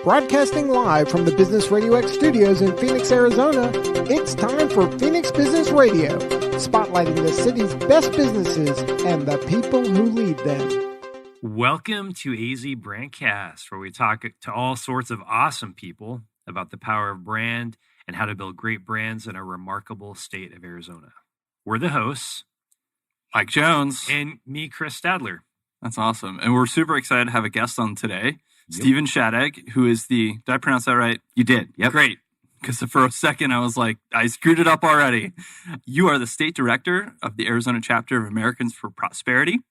Broadcasting live from the Business RadioX studios in Phoenix, Arizona, it's time for Phoenix Business Radio, spotlighting the city's best businesses and the people who lead them. Welcome to AZ BRANDCAST, where we talk to all sorts of awesome people about the power of brand and how to build great brands in our remarkable state of Arizona. We're the hosts, Mike Jones. And me, Chris Stadler. That's awesome. And we're super excited to have a guest on today, Stephen Shadegg, who is did I pronounce that right? You did. Yep. Great. Because for a second I was like, I screwed it up already. You are the state director of the Arizona chapter of Americans for Prosperity.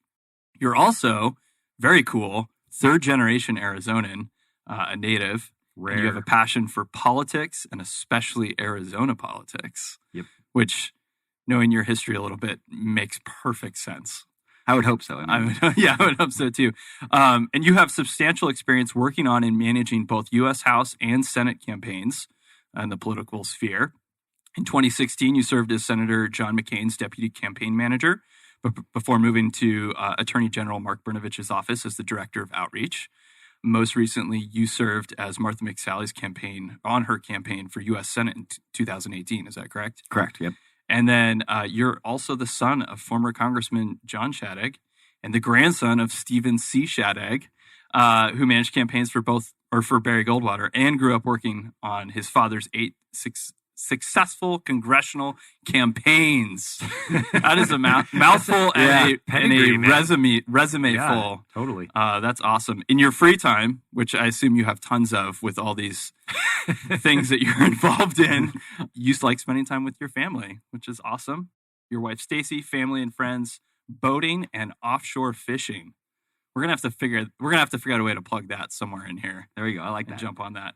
You're also, very cool, third generation Arizonan, a native. Rare. And you have a passion for politics and especially Arizona politics. Yep. Which, knowing your history a little bit, makes perfect sense. I would hope so. I would hope so too. And you have substantial experience working on and managing both U.S. House and Senate campaigns in the political sphere. In 2016, you served as Senator John McCain's deputy campaign manager before moving to Attorney General Mark Brnovich's office as the director of outreach. Most recently, you served as Martha McSally's campaign for U.S. Senate in 2018. Is that correct? Correct, yep. And then you're also the son of former Congressman John Shadegg and the grandson of Stephen C. Shadegg, who managed campaigns for Barry Goldwater and grew up working on his father's 8 successful congressional campaigns. That is a mouthful and a resume full. Totally. That's awesome. In your free time, which I assume you have tons of with all these things that you're involved in, you like spending time with your family, which is awesome. Your wife, Stacy, family and friends, boating and offshore fishing. We're gonna have to figure out a way to plug that somewhere in here. There we go. I like that. Jump on that.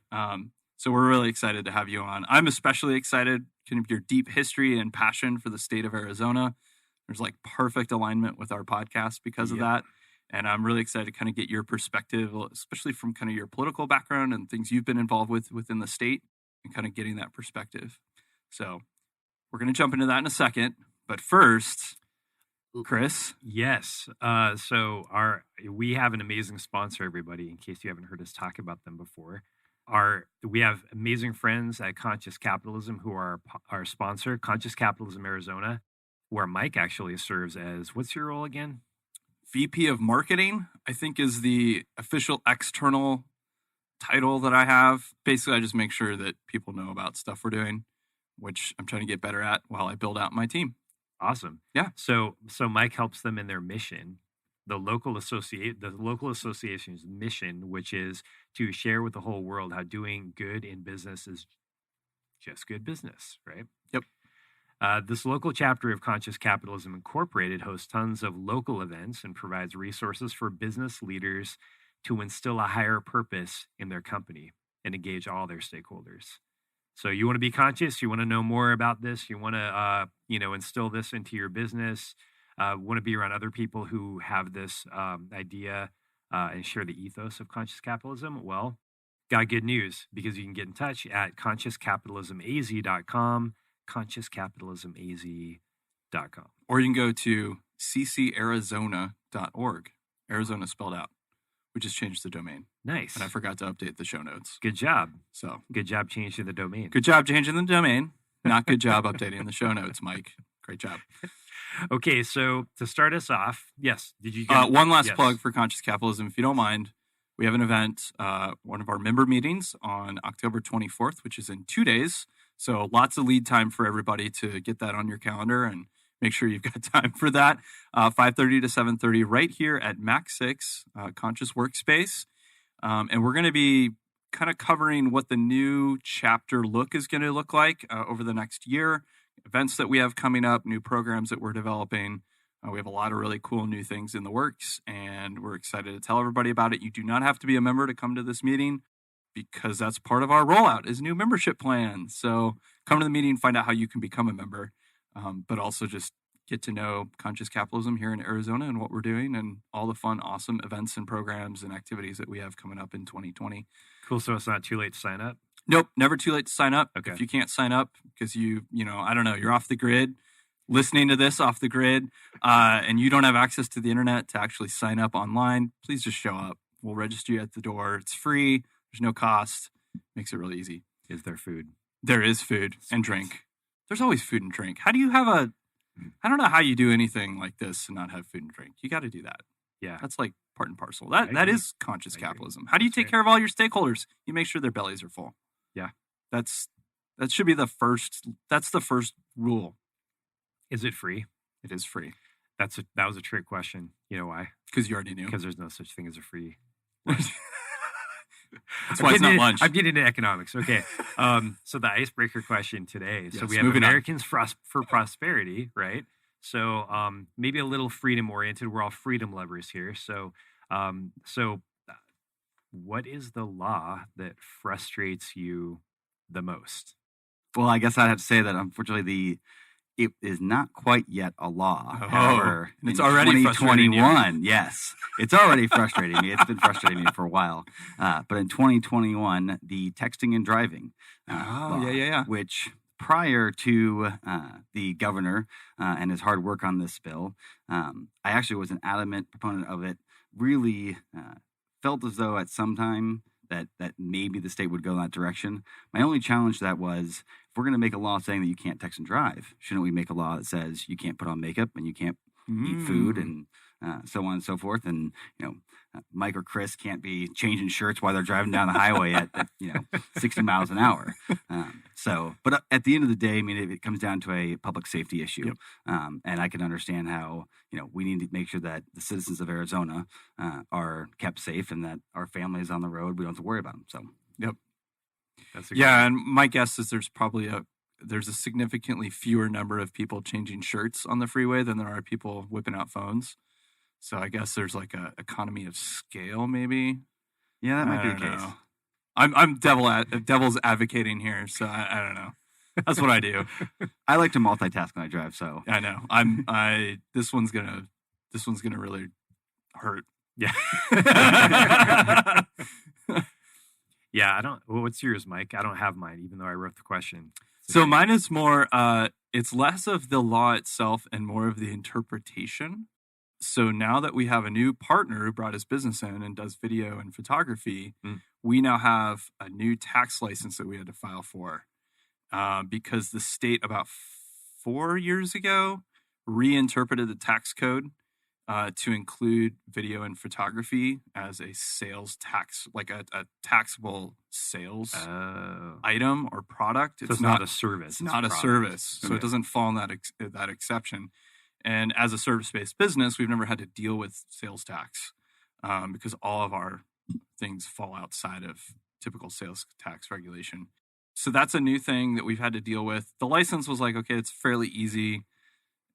So we're really excited to have you on. I'm especially excited kind of your deep history and passion for the state of Arizona. There's like perfect alignment with our podcast because of that. And I'm really excited to kind of get your perspective, especially from kind of your political background and things you've been involved with within the state and kind of getting that perspective. So we're going to jump into that in a second. But first, Chris. Yes. So we have an amazing sponsor, everybody, in case you haven't heard us talk about them before. We have amazing friends at Conscious Capitalism who are our sponsor, Conscious Capitalism Arizona, where Mike actually serves as, what's your role again? VP of Marketing, I think, is the official external title that I have. Basically, I just make sure that people know about stuff we're doing, which I'm trying to get better at while I build out my team. Awesome. Yeah. So Mike helps them in their mission. The local association's mission, which is to share with the whole world how doing good in business is just good business, right? Yep. This local chapter of Conscious Capitalism Incorporated hosts tons of local events and provides resources for business leaders to instill a higher purpose in their company and engage all their stakeholders. So you want to be conscious, you want to know more about this, you want to instill this into your business. Want to be around other people who have this idea and share the ethos of conscious capitalism? Well, got good news because you can get in touch at consciouscapitalismaz.com, consciouscapitalismaz.com. Or you can go to ccarizona.org. Arizona spelled out. We just changed the domain. Nice. And I forgot to update the show notes. Good job. So good job changing the domain. Good job changing the domain. Not good job updating the show notes, Mike. Great job. Okay, so to start us off, yes, did you get one last plug for Conscious Capitalism, if you don't mind? We have an event, one of our member meetings on October 24th, which is in 2 days. So lots of lead time for everybody to get that on your calendar and make sure you've got time for that. 5:30 to 7:30 right here at Mac 6 Conscious Workspace. And we're going to be kind of covering what the new chapter look is going to look like over the next year. Events that we have coming up, new programs that we're developing. We have a lot of really cool new things in the works, and we're excited to tell everybody about it. You do not have to be a member to come to this meeting because that's part of our rollout is new membership plans. So come to the meeting, find out how you can become a member, but also just get to know Conscious Capitalism here in Arizona and what we're doing and all the fun, awesome events and programs and activities that we have coming up in 2020. Cool. So it's not too late to sign up? Nope, never too late to sign up. Okay. If you can't sign up because I don't know, you're off the grid, listening to this off the grid, and you don't have access to the internet to actually sign up online, please just show up. We'll register you at the door. It's free. There's no cost. Makes it really easy. Is there food? There is food and drink. There's always food and drink. How do you have I don't know how you do anything like this and not have food and drink. You got to do that. Yeah. That's like part and parcel. That is conscious capitalism. How do you That's take right. care of all your stakeholders? You make sure their bellies are full. Yeah. That should be the first rule. Is it free? It is free. That was a trick question. You know why? Because you already knew. Because there's no such thing as a free. That's why it's not lunch. I'm getting into economics. Okay. So the icebreaker question today. So Yes, we have moving on. Americans for prosperity, right? So maybe a little freedom oriented. We're all freedom lovers here. So what is the law that frustrates you the most? Well, I guess I'd have to say that unfortunately it is not quite yet a law. Oh, However, it's in already frustrating you. 2021, yes, it's already frustrating me. It's been frustrating me for a while. But in 2021, the texting and driving law, yeah. which prior to the governor and his hard work on this bill, I actually was an adamant proponent of it. Really felt as though at some time that maybe the state would go in that direction. My only challenge to that was, if we're going to make a law saying that you can't text and drive, shouldn't we make a law that says you can't put on makeup and you can't eat food and so on and so forth? And, Mike or Chris can't be changing shirts while they're driving down the highway at 60 miles an hour. But at the end of the day, I mean, it comes down to a public safety issue. Yep. And I can understand how, we need to make sure that the citizens of Arizona are kept safe and that our families on the road, we don't have to worry about them. So, Yep. That's a Yeah, and my guess is there's a significantly fewer number of people changing shirts on the freeway than there are people whipping out phones. So I guess there's like a economy of scale, maybe. yeah, that might I be the don't case. know. I'm devil's advocating here, so I don't know. That's what I do. I like to multitask when I drive, so. I know. This one's gonna really hurt. Yeah. Yeah, I don't. Well, what's yours, Mike? I don't have mine, even though I wrote the question. So mine is more, it's less of the law itself and more of the interpretation. So now that we have a new partner who brought his business in and does video and photography, we now have a new tax license that we had to file for because the state about 4 years ago reinterpreted the tax code to include video and photography as a sales tax, like a taxable sales item or product. So it's not a service. It's not a service. So it doesn't fall in that exception. And as a service-based business, we've never had to deal with sales tax because all of our things fall outside of typical sales tax regulation. So that's a new thing that we've had to deal with. The license was like, okay, it's fairly easy.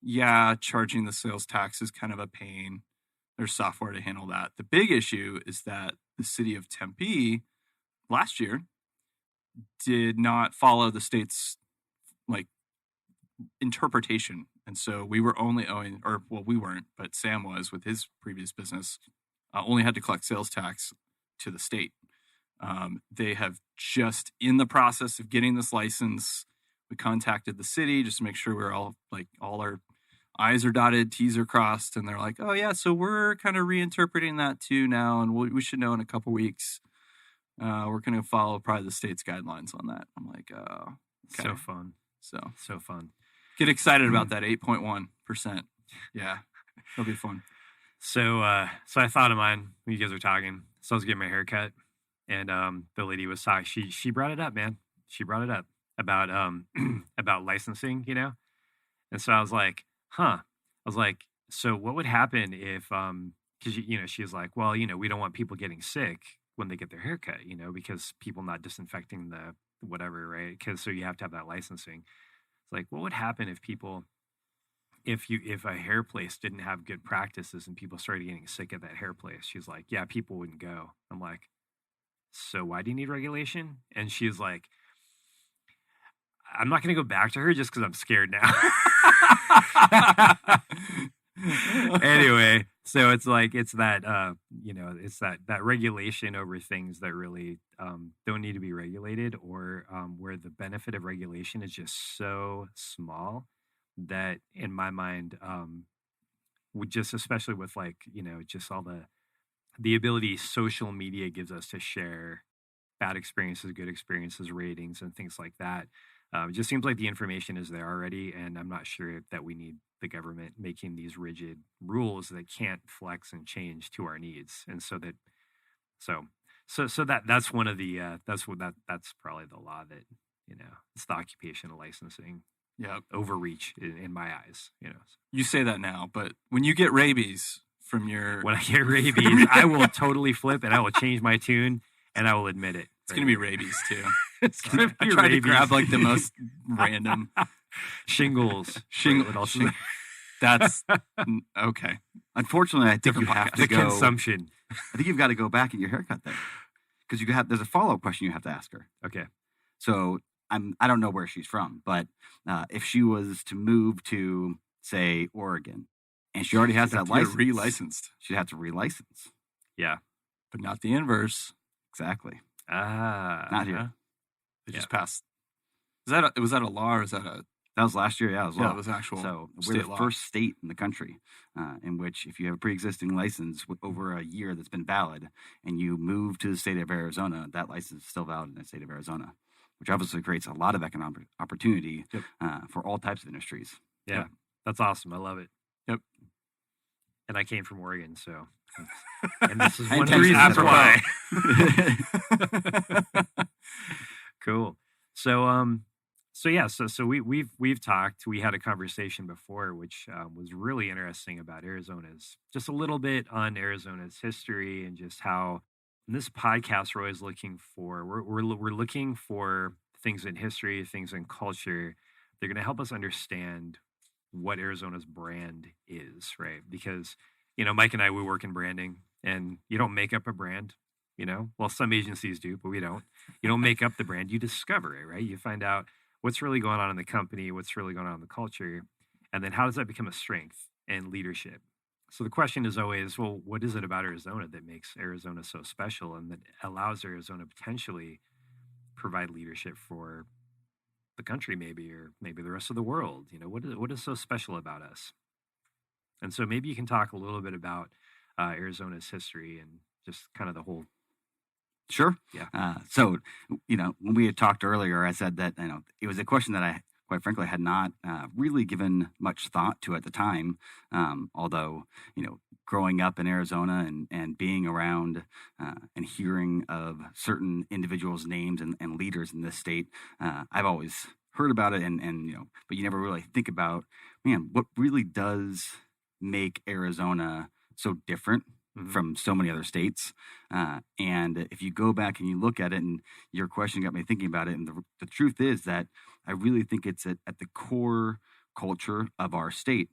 Yeah, charging the sales tax is kind of a pain. There's software to handle that. The big issue is that the city of Tempe last year did not follow the state's interpretation. And so we were only owing, we weren't, but Sam was with his previous business, only had to collect sales tax to the state. They have just in the process of getting this license. We contacted the city just to make sure we're all our I's are dotted, T's are crossed. And they're like, oh yeah, so we're kind of reinterpreting that too now. And we should know in a couple weeks. We're going to follow probably the state's guidelines on that. I'm like, oh, okay. So fun. So fun. Get excited about that 8.1%. Yeah, it'll be fun. So I thought of mine when you guys were talking. So I was getting my hair cut, and the lady was talking. She brought it up, man. She brought it up about about licensing, And so I was like, so what would happen if because she was like, well, we don't want people getting sick when they get their hair cut, because people not disinfecting the whatever, right? Because so you have to have that licensing. It's like, what would happen if a hair place didn't have good practices and people started getting sick at that hair place? She's like, yeah, people wouldn't go. I'm like, so why do you need regulation? And she's like, I'm not going to go back to her just because I'm scared now. Anyway, so it's like, it's that, it's that regulation over things that really don't need to be regulated, or where the benefit of regulation is just so small that in my mind, would just, especially with just all the ability social media gives us to share bad experiences, good experiences, ratings, and things like that. It just seems like the information is there already, and I'm not sure that we need the government making these rigid rules that can't flex and change to our needs. And that's one of the that's probably the law that, it's the occupational licensing overreach in my eyes. You say that now, but when you get rabies from your when I get rabies, I will totally flip and I will change my tune and I will admit it. It's gonna be rabies too. It's gonna be I tried rabies. to grab like the most random shingles. That's okay. Unfortunately, I think Different you have podcast. to The go. consumption. I think you've got to go back in your haircut there, because there's a follow-up question you have to ask her. Okay. So I don't know where she's from, but if she was to move to, say, Oregon, and she already has that license, re-licensed, she'd have to relicense. Yeah. but not the inverse. Exactly. Not here. They just passed. Was that a law or is that a? That was last year. Yeah, it was law. Yeah, it was actual. So we're state the law. first state in the country in which, if you have a pre-existing license with over a year that's been valid, and you move to the state of Arizona, that license is still valid in the state of Arizona, which obviously creates a lot of economic opportunity for all types of industries. Yeah. That's awesome. I love it. Yep. And I came from Oregon, so. And this is I one of the intend to reasons why. Cool. So we've talked. We had a conversation before, which was really interesting about Arizona's, just a little bit on Arizona's history and just how in this podcast we're always looking for. We're looking for things in history, things in culture. They're going to help us understand what Arizona's brand is, right? Because Mike and I, we work in branding, and you don't make up a brand. Well, some agencies do, but we don't. You don't make up the brand. You discover it, right? You find out what's really going on in the company, what's really going on in the culture, and then how does that become a strength and leadership? So the question is always, well, what is it about Arizona that makes Arizona so special and that allows Arizona potentially provide leadership for the country, maybe, or maybe the rest of the world? What is so special about us? And so maybe you can talk a little bit about Arizona's history and just kind of the whole. Sure. Yeah. So, when we had talked earlier, I said that, it was a question that I, quite frankly, had not really given much thought to at the time. Although, growing up in Arizona and being around and hearing of certain individuals' names and leaders in this state, I've always heard about it but you never really think about, man, what really does make Arizona so different from so many other states. And if you go back and you look at it, and your question got me thinking about it, and the truth is that I really think it's at the core culture of our state,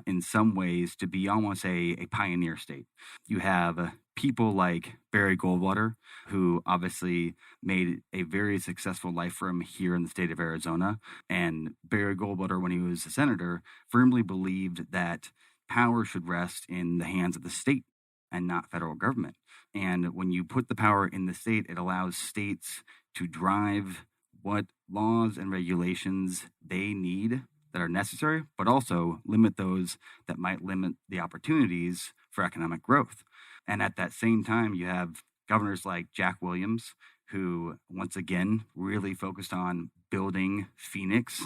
in some ways, to be almost a pioneer state. You have people like Barry Goldwater, who obviously made a very successful life for him here in the state of Arizona. And Barry Goldwater, when he was a senator, firmly believed that power should rest in the hands of the state and not federal government. And when you put the power in the state, it allows states to drive what laws and regulations they need that are necessary, but also limit those that might limit the opportunities for economic growth. And at that same time, you have governors like Jack Williams, who once again really focused on building Phoenix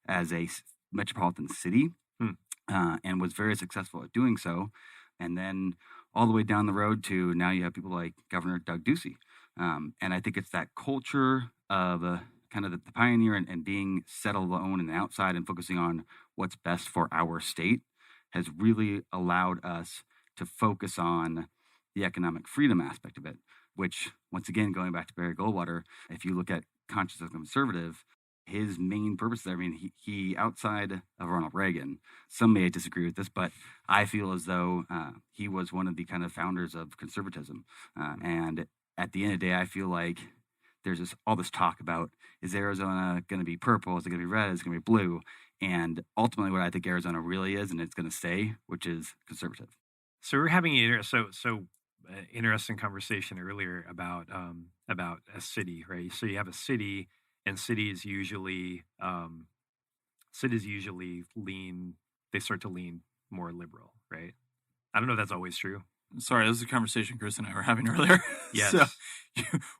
as a metropolitan city, and was very successful at doing so. And then all the way down the road to now you have people like Governor Doug Ducey. And I think it's that culture of kind of the pioneer and being settled alone and outside and focusing on what's best for our state has really allowed us to focus on the economic freedom aspect of it, which, once again, going back to Barry Goldwater, if you look at Conscious of Conservative, his main purpose there, he outside of Ronald Reagan, some may disagree with this, but I feel as though he was one of the kind of founders of conservatism. And at the end of the day, I feel like there's all this talk about, is Arizona going to be purple? Is it going to be red? Is it going to be blue? And ultimately what I think Arizona really is, and it's going to stay, which is conservative. So we're having interesting conversation earlier about a city, right? So you have a city, and cities usually start to lean more liberal, right? I don't know if that's always true, Sorry, this is a conversation Chris and I were having earlier. Yes. So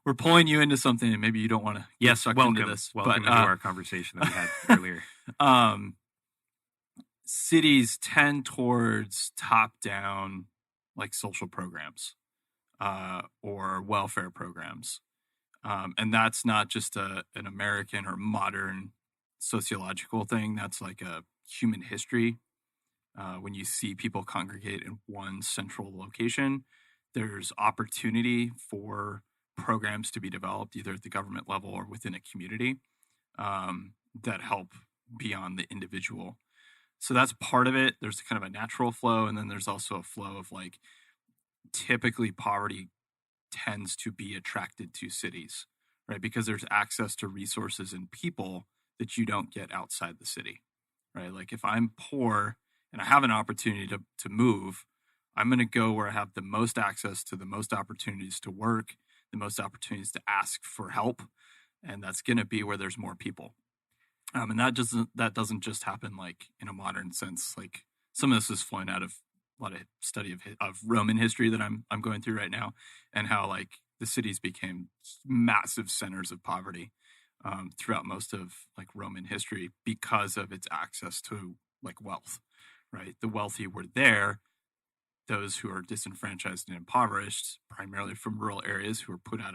we're pulling you into something, and maybe you don't want to get sucked into this. Welcome into our conversation that we had earlier. Cities tend towards top-down, like social programs or welfare programs. And that's not just an American or modern sociological thing. That's like a human history. When you see people congregate in one central location, there's opportunity for programs to be developed either at the government level or within a community that help beyond the individual. So that's part of it. There's kind of a natural flow, and then there's also a flow of like typically poverty tends to be attracted to cities, right? Because there's access to resources and people that you don't get outside the city, right? Like if I'm poor and I have an opportunity to move, I'm going to go where I have the most access to the most opportunities to work, the most opportunities to ask for help, and that's going to be where there's more people. And that doesn't just happen like in a modern sense. Like some of this is flowing out of a lot of study of Roman history that I'm going through right now, and how like the cities became massive centers of poverty throughout most of like Roman history because of its access to like wealth, right? The wealthy were there. Those who are disenfranchised and impoverished, primarily from rural areas, who were put out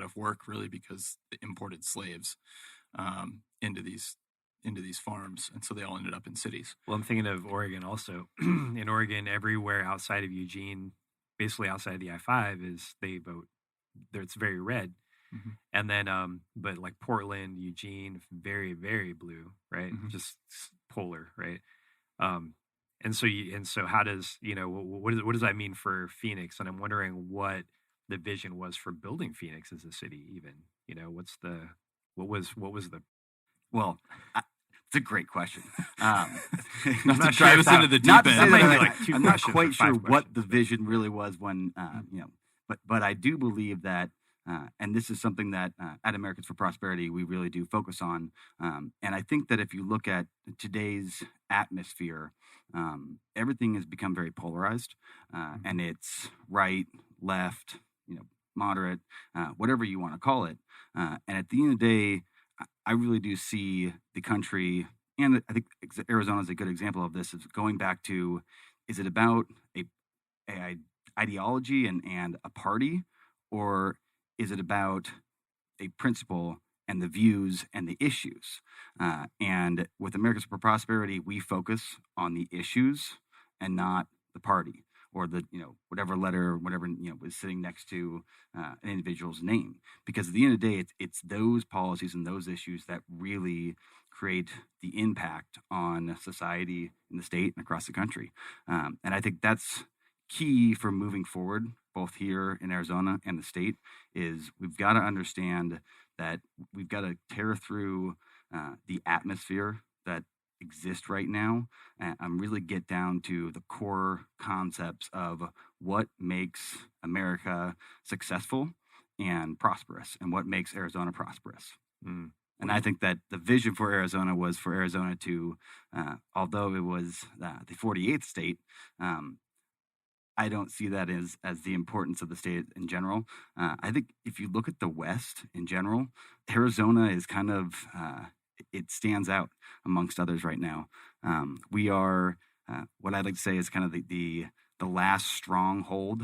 of work really because they imported slaves into these farms, and so they all ended up in cities. Well, I'm thinking of Oregon also. In Oregon, everywhere outside of Eugene, basically outside of the I-5, is they vote. It's very red. Mm-hmm. And then, but like Portland, Eugene, very, very blue, right? Mm-hmm. Just polar, right? And so how does, what does that mean for Phoenix? And I'm wondering what the vision was for building Phoenix as a city, even, what was the. Well, it's a great question. Not to drive us into the deep end. I'm not quite sure what the vision really was when, but I do believe that, and this is something that at Americans for Prosperity, we really do focus on. And I think that if you look at today's atmosphere, everything has become very polarized, and it's right, left, moderate, whatever you want to call it. And at the end of the day, I really do see the country, and I think Arizona is a good example of this, is going back to, is it about a ideology and a party, or is it about a principle and the views and the issues? And with Americans for Prosperity, we focus on the issues and not the party or the, whatever letter, whatever, was sitting next to an individual's name. Because at the end of the day, it's those policies and those issues that really create the impact on society in the state and across the country. And I think that's key for moving forward, both here in Arizona and the state, is we've got to understand that we've got to tear through the atmosphere that exist right now and really get down to the core concepts of what makes America successful and prosperous, and what makes Arizona prosperous. And I think that the vision for Arizona was for Arizona to, although it was the 48th state, I don't see that as the importance of the state in general. I think if you look at the West in general, Arizona is kind of, it stands out amongst others right now. We are, what I'd like to say is kind of the last stronghold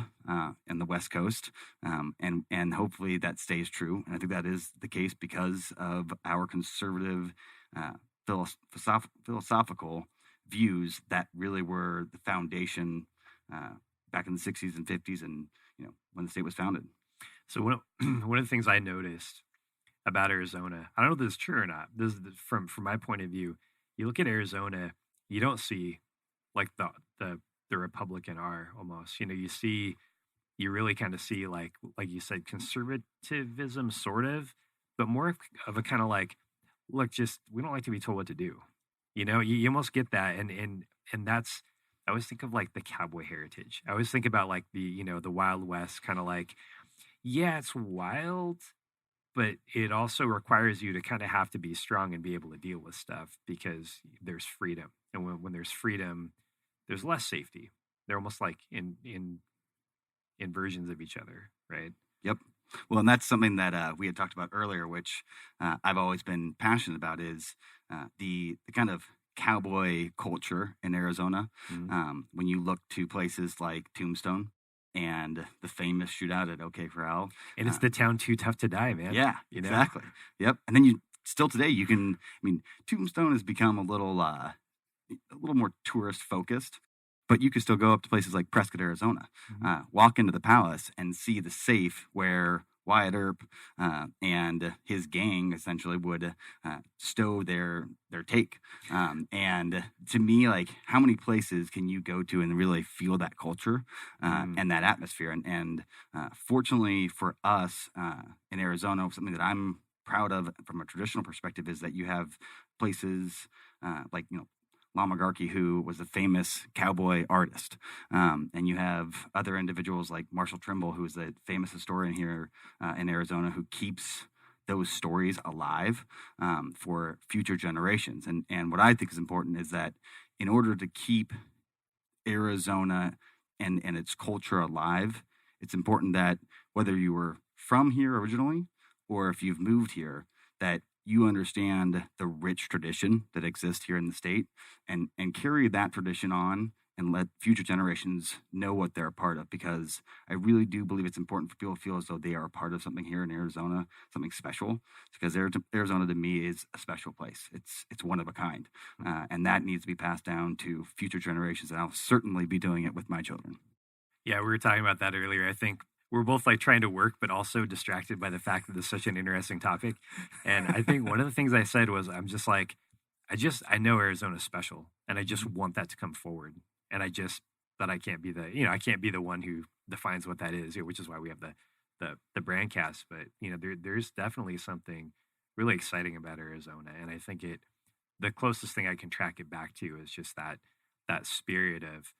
in the West Coast, and hopefully that stays true. And I think that is the case because of our conservative philosophical views that really were the foundation back in the 60s and 50s, and when the state was founded. So one of the things I noticed about Arizona, I don't know if this is true or not. This is from my point of view. You look at Arizona, you don't see like the Republican R almost. You really kind of see like you said, conservatism sort of, but more of a kind of like, look, just we don't like to be told what to do. You almost get that, and that's. I always think of like the cowboy heritage. I always think about like the Wild West, kind of like, yeah, it's wild, but it also requires you to kind of have to be strong and be able to deal with stuff because there's freedom. And when there's freedom, there's less safety. They're almost like in inversions of each other, right? Yep. Well, and that's something that we had talked about earlier, which I've always been passionate about, is the kind of cowboy culture in Arizona. Mm-hmm. When you look to places like Tombstone and the famous shootout at OK Corral. And it's the town too tough to die, man. Yeah, you know? exactly. Yep. And then you can, Tombstone has become a little more tourist focused, but you could still go up to places like Prescott, Arizona, walk into the palace and see the safe where Wyatt Earp and his gang essentially would stow their take. And to me, like, how many places can you go to and really feel that culture and that atmosphere? And fortunately for us in Arizona, something that I'm proud of from a traditional perspective is that you have places like, Lamagarki, who was a famous cowboy artist. And you have other individuals like Marshall Trimble, who is a famous historian here in Arizona, who keeps those stories alive for future generations. And what I think is important is that in order to keep Arizona and its culture alive, it's important that whether you were from here originally or if you've moved here, that you understand the rich tradition that exists here in the state and carry that tradition on and let future generations know what they're a part of, because I really do believe it's important for people to feel as though they are a part of something here in Arizona, something special, because Arizona to me is a special place. It's one of a kind, and that needs to be passed down to future generations, and I'll certainly be doing it with my children. Yeah, we were talking about that earlier. I think we're both like trying to work, but also distracted by the fact that this is such an interesting topic. And I think one of the things I said was, I'm just like, I know Arizona's special, and I just want that to come forward. And but I can't be I can't be the one who defines what that is, which is why we have the brandcast. But there's definitely something really exciting about Arizona, and I think the closest thing I can track it back to is just that spirit of,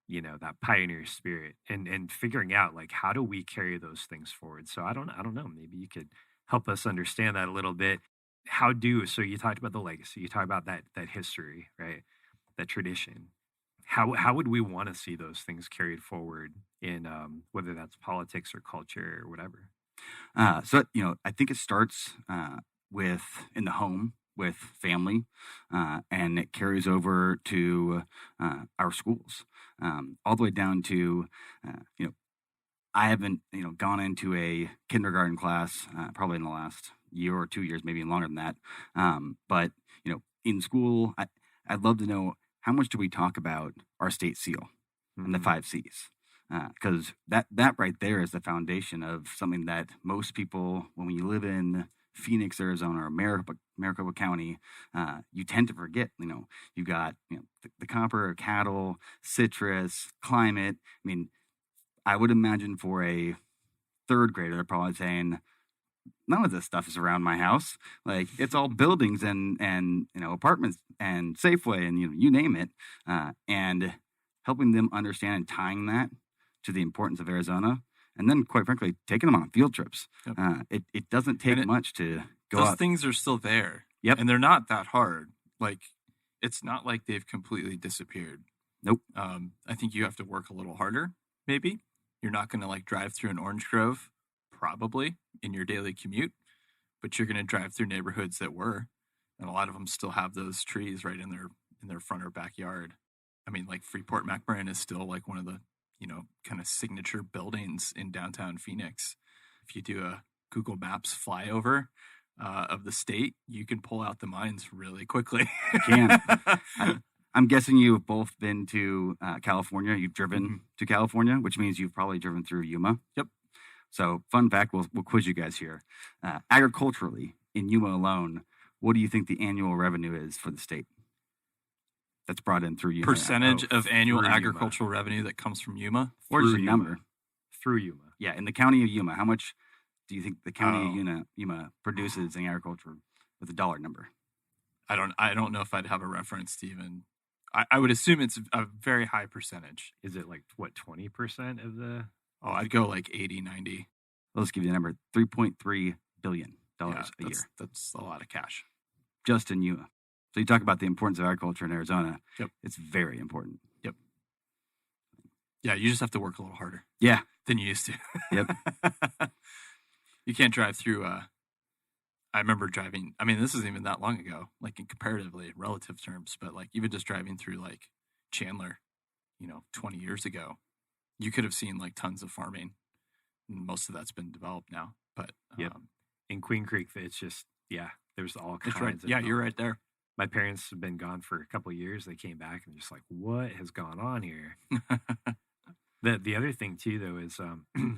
that pioneer spirit and figuring out, like, how do we carry those things forward? So I don't know, maybe you could help us understand that a little bit. So you talked about the legacy, you talked about that history, right? That tradition. How would we want to see those things carried forward in whether that's politics or culture or whatever? So I think it starts in the home with family, and it carries over to our schools, all the way down to I haven't gone into a kindergarten class probably in the last year or 2 years, maybe longer than that. But in school, I'd love to know, how much do we talk about our state seal and the 5 C's? Because that right there is the foundation of something that most people, when you live in Phoenix, Arizona, or Maricopa County, you tend to forget. You got the copper, cattle, citrus, climate. I mean, I would imagine for a third grader, they're probably saying, none of this stuff is around my house. Like, it's all buildings and apartments and Safeway and you name it. And helping them understand and tying that to the importance of Arizona, and then, quite frankly, taking them on field trips. Yep. It doesn't take much to go out. Those things are still there. Yep. And they're not that hard. Like, it's not like they've completely disappeared. Nope. I think you have to work a little harder, maybe. You're not going to drive through an orange grove, probably, in your daily commute, but you're going to drive through neighborhoods that were, and a lot of them still have those trees right in their front or backyard. I mean, like, Freeport McMoRan is still like one of the kind of signature buildings in downtown Phoenix. If you do a Google Maps flyover of the state, you can pull out the mines really quickly. You can. I'm guessing you've both been to California. You've driven to California, which means you've probably driven through Yuma. Yep. So, fun fact, we'll quiz you guys here. Agriculturally, in Yuma alone, what do you think the annual revenue is for the state that's brought in through Yuma? Percentage of annual agricultural revenue that comes from Yuma? Or just a number? Through Yuma. Yeah, in the county of Yuma, how much do you think the county of Yuma produces in agriculture with a dollar number? I don't know if I'd have a reference, Stephen. I would assume it's a very high percentage. Is it 20% of the? Oh, I'd go 80, 90. Let's give you the number: $3.3 billion a year. That's a lot of cash. Just in Yuma. So you talk about the importance of agriculture in Arizona. Yep. It's very important. Yep. Yeah, you just have to work a little harder. Yeah. Than you used to. Yep. You can't drive through. I remember driving. I mean, this isn't even that long ago, like in comparatively relative terms, but like even just driving through like Chandler, 20 years ago, you could have seen like tons of farming. Most of that's been developed now, but in Queen Creek, it's just there's all kinds of you're right there. My parents have been gone for a couple of years. They came back and just like, what has gone on here? The other thing too, though, is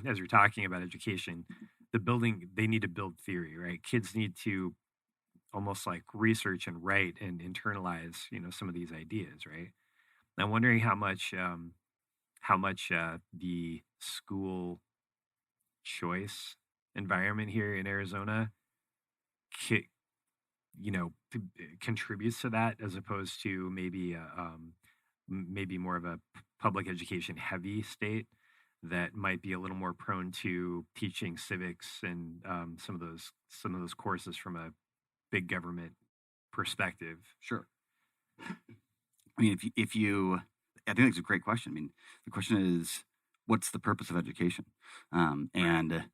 as we're talking about education, they need to build theory, right? Kids need to almost like research and write and internalize, some of these ideas, right? I'm wondering how much the school choice environment here in Arizona contributes to that, as opposed to maybe more of a public education heavy state that might be a little more prone to teaching civics and some of those courses from a big government perspective. Sure. I mean, I think that's a great question. I mean, the question is, what's the purpose of education? And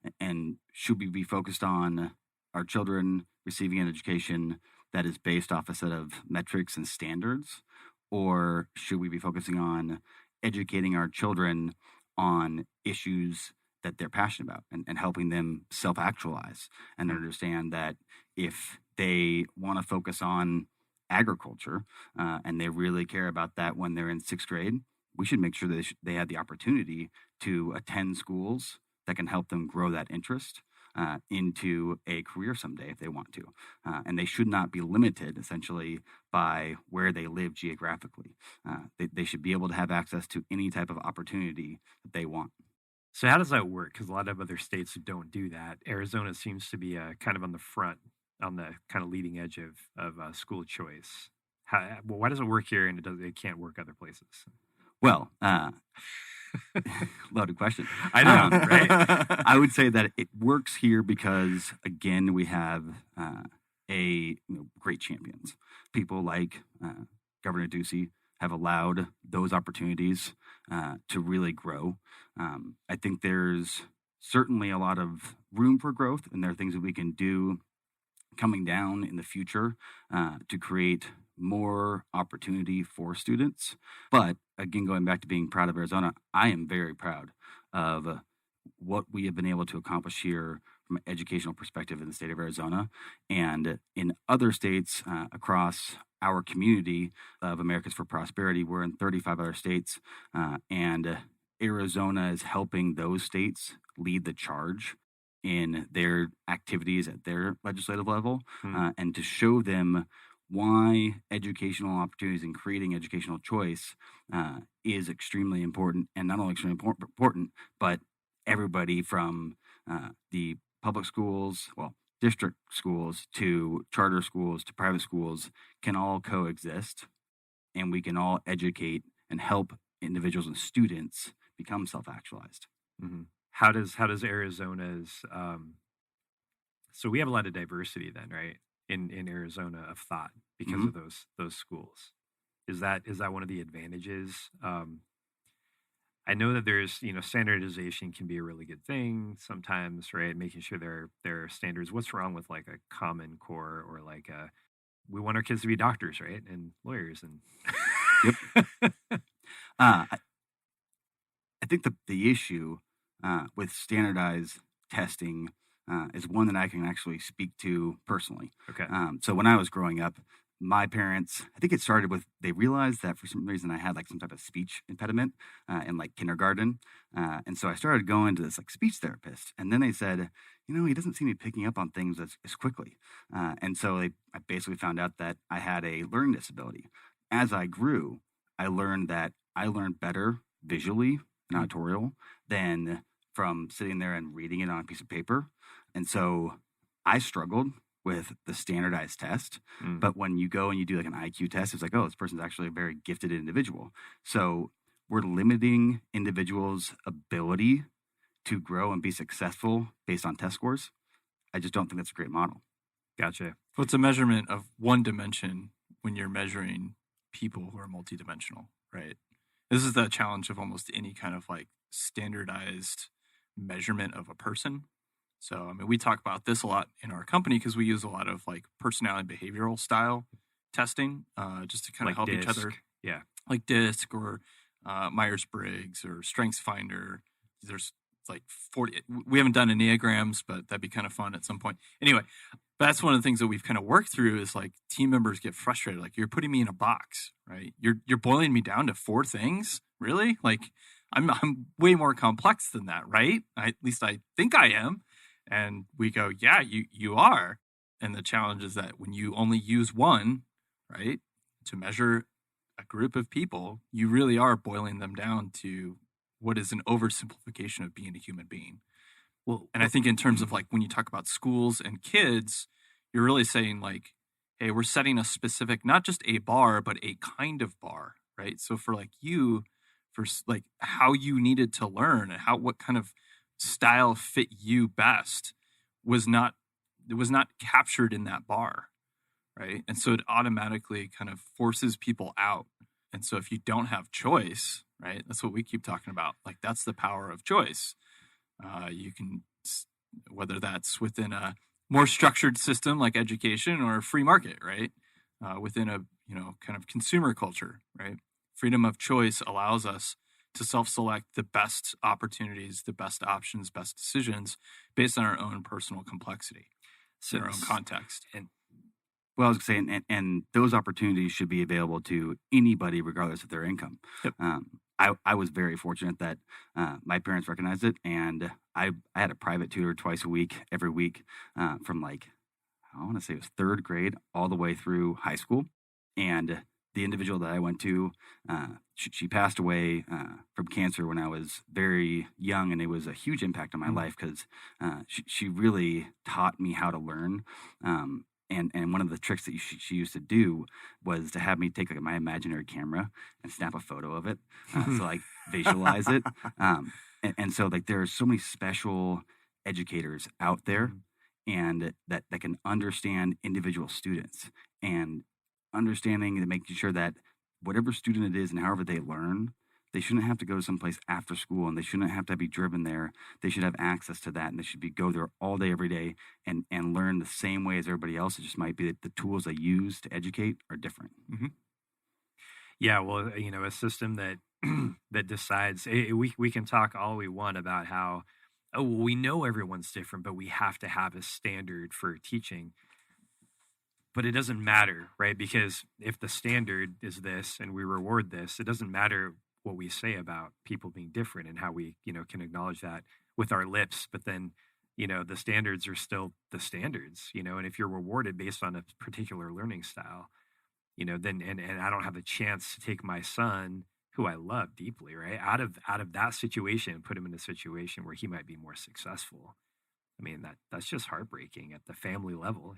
should we be focused on our children receiving an education that is based off a set of metrics and standards? Or should we be focusing on educating our children on issues that they're passionate about and helping them self-actualize and understand that if they want to focus on agriculture and they really care about that when they're in 6th grade, we should make sure that they have the opportunity to attend schools that can help them grow that interest into a career someday if they want to. And they should not be limited essentially by where they live geographically. They should be able to have access to any type of opportunity that they want. So how does that work? Because a lot of other states don't do that. Arizona seems to be kind of on the front, on the kind of leading edge of school choice. Why does it work here and it can't work other places? Well, loaded question. I know, right? I would say that it works here because, again, we have great champions. People like Governor Ducey have allowed those opportunities to really grow. I think there's certainly a lot of room for growth, and there are things that we can do coming down in the future to create more opportunity for students. But again, going back to being proud of Arizona, I am very proud of what we have been able to accomplish here from an educational perspective in the state of Arizona and in other states across our community of Americans for Prosperity. We're in 35 other states, and Arizona is helping those states lead the charge in their activities at their legislative level and to show them why educational opportunities and creating educational choice is extremely important, and not only extremely important, but everybody from the public schools, district schools to charter schools to private schools can all coexist, and we can all educate and help individuals and students become self-actualized. Mm-hmm. How does Arizona's so we have a lot of diversity then, right? In Arizona of thought because of those schools. Is that one of the advantages? I know that there's standardization can be a really good thing sometimes, right? Making sure there are standards. What's wrong with like a Common Core or like we want our kids to be doctors, right, and lawyers and. Yep. I think the issue with standardized testing is one that I can actually speak to personally. Okay. So when I was growing up, my parents, I think it started with, they realized that for some reason I had like some type of speech impediment in like kindergarten. And so I started going to this like speech therapist. And then they said, he doesn't seem to be picking up on things as quickly. And so I basically found out that I had a learning disability. As I grew, I learned that I learned better visually and auditorial than from sitting there and reading it on a piece of paper. And so I struggled with the standardized test. But when you go and you do like an IQ test, it's like, oh, this person's actually a very gifted individual. So we're limiting individuals' ability to grow and be successful based on test scores. I just don't think that's a great model. Gotcha. Well, it's a measurement of one dimension when you're measuring people who are multidimensional, right? This is the challenge of almost any kind of like standardized measurement of a person. So, I mean, we talk about this a lot in our company because we use a lot of like personality behavioral style testing just to kind of Like help each DISC. other. Yeah. Like DISC or Myers-Briggs or StrengthsFinder. There's like 40. We haven't done Enneagrams, but that'd be kind of fun at some point. Anyway, that's one of the things that we've kind of worked through is like team members get frustrated. Like, you're putting me in a box, right? You're boiling me down to 4 things. Really? Like, I'm way more complex than that, right? At least I think I am. And we go, yeah, you are. And the challenge is that when you only use one, right, to measure a group of people, you really are boiling them down to what is an oversimplification of being a human being. Well, And I think in terms of like when you talk about schools and kids, you're really saying like, hey, we're setting a specific, not just a bar, but a kind of bar, right? So for like you, for like how you needed to learn and what kind of style fit you best was not captured in that bar, right? And so it automatically kind of forces people out. And so if you don't have choice, right, that's what we keep talking about. Like, that's the power of choice. You can, whether that's within a more structured system like education or a free market, right? Within a, kind of consumer culture, right? Freedom of choice allows us to self-select the best opportunities, the best options, best decisions based on our own personal complexity, so our own context. And Well, I was saying, and those opportunities should be available to anybody, regardless of their income. Yep. I was very fortunate that my parents recognized it, and I had a private tutor twice a week, every week, from like, I want to say it was 3rd grade all the way through high school. And the individual that I went to, she passed away from cancer when I was very young, and it was a huge impact on my life because she really taught me how to learn. And one of the tricks that she used to do was to have me take like my imaginary camera and snap a photo of it, so like visualize it. And so like there are so many special educators out there, and that can understand individual students and understanding and making sure that whatever student it is and however they learn, they shouldn't have to go to someplace after school, and they shouldn't have to be driven there. They should have access to that, and they should go there all day, every day, and learn the same way as everybody else. It just might be that the tools they use to educate are different. Mm-hmm. Yeah, well, a system that that decides. We can talk all we want about how, we know everyone's different, but we have to have a standard for teaching. But it doesn't matter, right? Because if the standard is this and we reward this, it doesn't matter what we say about people being different and how we, can acknowledge that with our lips. But then, the standards are still the standards, and if you're rewarded based on a particular learning style, then, and I don't have a chance to take my son, who I love deeply, right, out of that situation and put him in a situation where he might be more successful. I mean, that's just heartbreaking at the family level,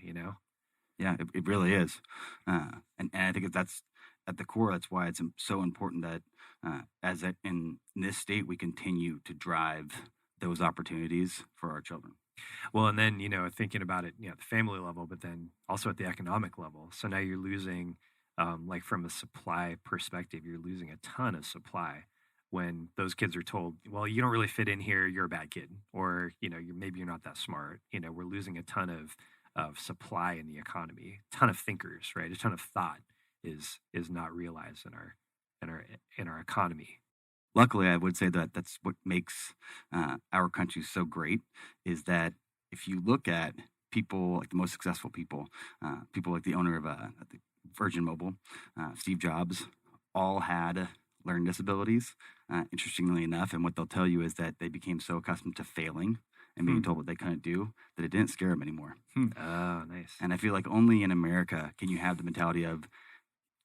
Yeah, it really is. And I think that's at the core. That's why it's so important that in this state, we continue to drive those opportunities for our children. Well, and then, thinking about it, at the family level, but then also at the economic level. So now you're losing, like from a supply perspective, you're losing a ton of supply when those kids are told, well, you don't really fit in here, you're a bad kid, or, maybe you're not that smart. We're losing a ton of supply in the economy, a ton of thinkers, right? A ton of thought is not realized in our economy. Luckily, I would say that that's what makes our country so great, is that if you look at people, like the most successful people, people like the owner of the Virgin Mobile, Steve Jobs, all had learning disabilities, interestingly enough. And what they'll tell you is that they became so accustomed to failing and being told what they couldn't do that it didn't scare them anymore. Oh, nice. And I feel like only in America can you have the mentality of,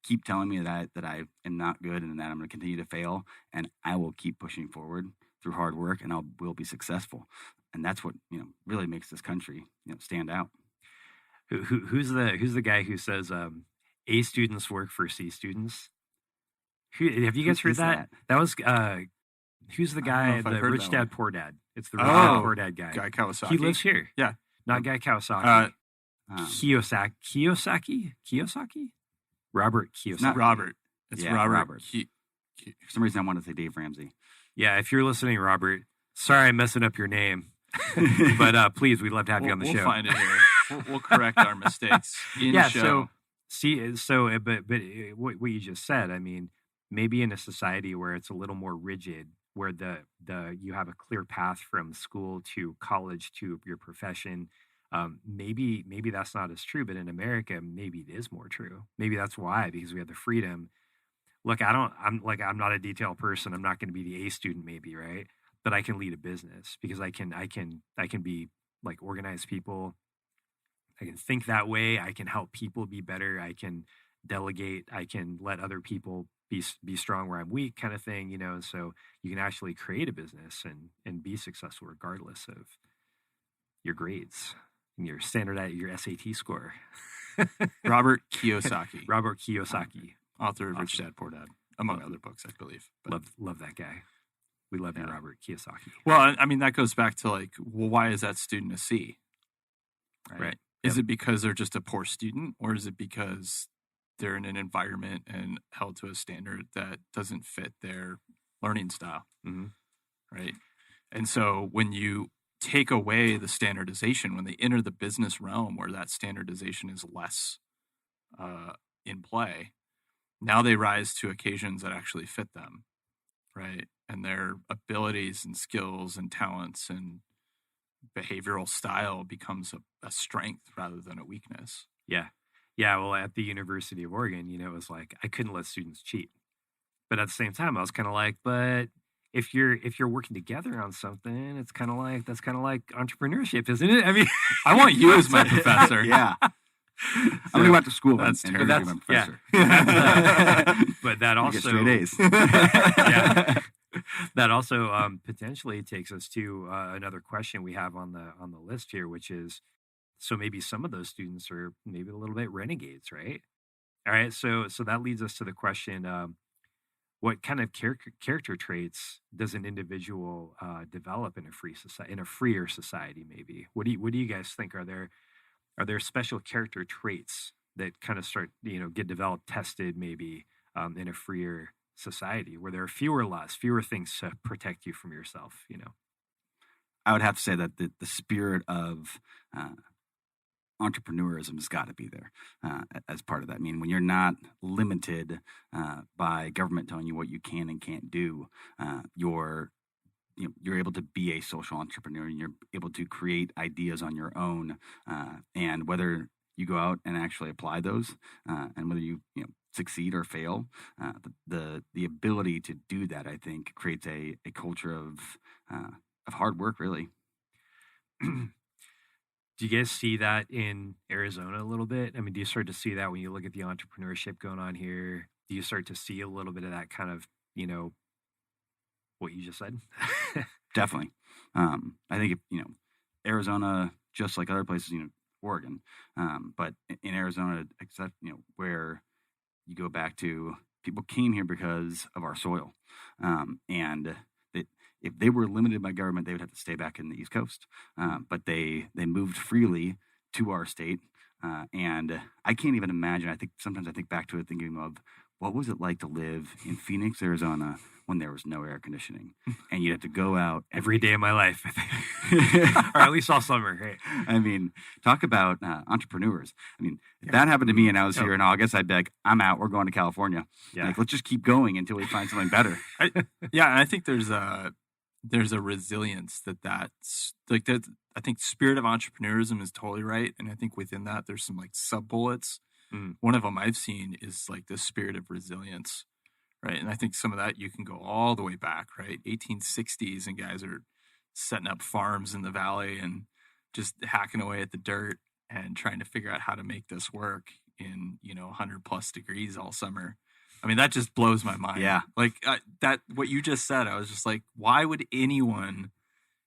keep telling me that I am not good and that I'm going to continue to fail, and I will keep pushing forward through hard work, and will be successful. And that's what really makes this country stand out. Who's the guy who says A students work for C students? Have you guys heard that? That was who's the guy? The Rich Dad Poor Dad. It's the Rich Dad Poor Dad guy. Guy Kawasaki. He lives here. Yeah, not Guy Kawasaki. Kiyosaki. Robert Kiyosaki. It's not Robert. It's Yeah, Robert. Robert. For some reason, I wanted to say Dave Ramsey. Yeah, if you're listening, Robert, sorry I'm messing up your name. But please, we'd love to have you on the show. We'll find it here. We'll correct our mistakes in show. But what you just said, I mean, maybe in a society where it's a little more rigid, where you have a clear path from school to college to your profession, maybe that's not as true. But in America, maybe it is more true. Maybe that's why, because we have the freedom. Look, I'm not a detail person. I'm not going to be the A student, maybe, right? But I can lead a business because I can be like organize people. I can think that way. I can help people be better. I can delegate. I can let other people be strong where I'm weak, kind of thing, So you can actually create a business and be successful regardless of your grades and your your SAT score. Robert Kiyosaki. Author of Rich Dad Poor Dad, among other books, I believe. But love that guy. We love you, Robert Kiyosaki. Well, I mean, that goes back to why is that student a C? Right? Is it because they're just a poor student, or is it because they're in an environment and held to a standard that doesn't fit their learning style? Mm-hmm. Right? And so when you take away the standardization, when they enter the business realm where that standardization is less in play, now they rise to occasions that actually fit them, right? And their abilities and skills and talents and behavioral style becomes a strength rather than a weakness. Yeah. Well, at the University of Oregon, it was like I couldn't let students cheat, but at the same time, I was kind of like, but if you're working together on something, that's kind of like entrepreneurship, isn't it? I mean, I want you as my professor. Yeah. I'm going to go back to school. That's and terrible. be my professor. Yeah. But that also straight A's. Yeah. That also potentially takes us to another question we have on the list here, which is, so maybe some of those students are maybe a little bit renegades, right? All right, so that leads us to the question: what kind of character traits does an individual develop in a freer society? Maybe. What do you guys think? Are there special character traits that kind of start get developed, tested maybe in a freer society where there are fewer laws, fewer things to protect you from yourself? I would have to say that the spirit of entrepreneurism has got to be there as part of that. I mean, when you're not limited by government telling you what you can and can't do, you're able to be a social entrepreneur, and you're able to create ideas on your own. And whether you go out and actually apply those, and whether you succeed or fail, the ability to do that, I think, creates a culture of hard work, really. Do you guys see that in Arizona a little bit? I mean, do you start to see that when you look at the entrepreneurship going on here? Do you start to see a little bit of that kind of, what you just said? Definitely. I think, Arizona, just like other places, Oregon, but in Arizona, except, where you go back to, people came here because of our soil. And if they were limited by government, they would have to stay back in the East Coast. But they moved freely to our state. And I can't even imagine. Sometimes I think back to it, thinking of what was it like to live in Phoenix, Arizona, when there was no air conditioning, and you have to go out every day of my life, I think. Or at least all summer. Right? I mean, talk about entrepreneurs. I mean, if that happened to me and I was here in August, I'd be like, I'm out. We're going to California. Yeah. Like, let's just keep going until we find something better. And I think there's a resilience that's like that. I think spirit of entrepreneurism is totally right, and I think within that there's some like sub bullets. One of them I've seen is like the spirit of resilience, right? And I think some of that you can go all the way back, right? 1860s, and guys are setting up farms in the valley and just hacking away at the dirt and trying to figure out how to make this work in 100 plus degrees all summer. I mean, that just blows my mind. Yeah. Like that, what you just said, I was just like, why would anyone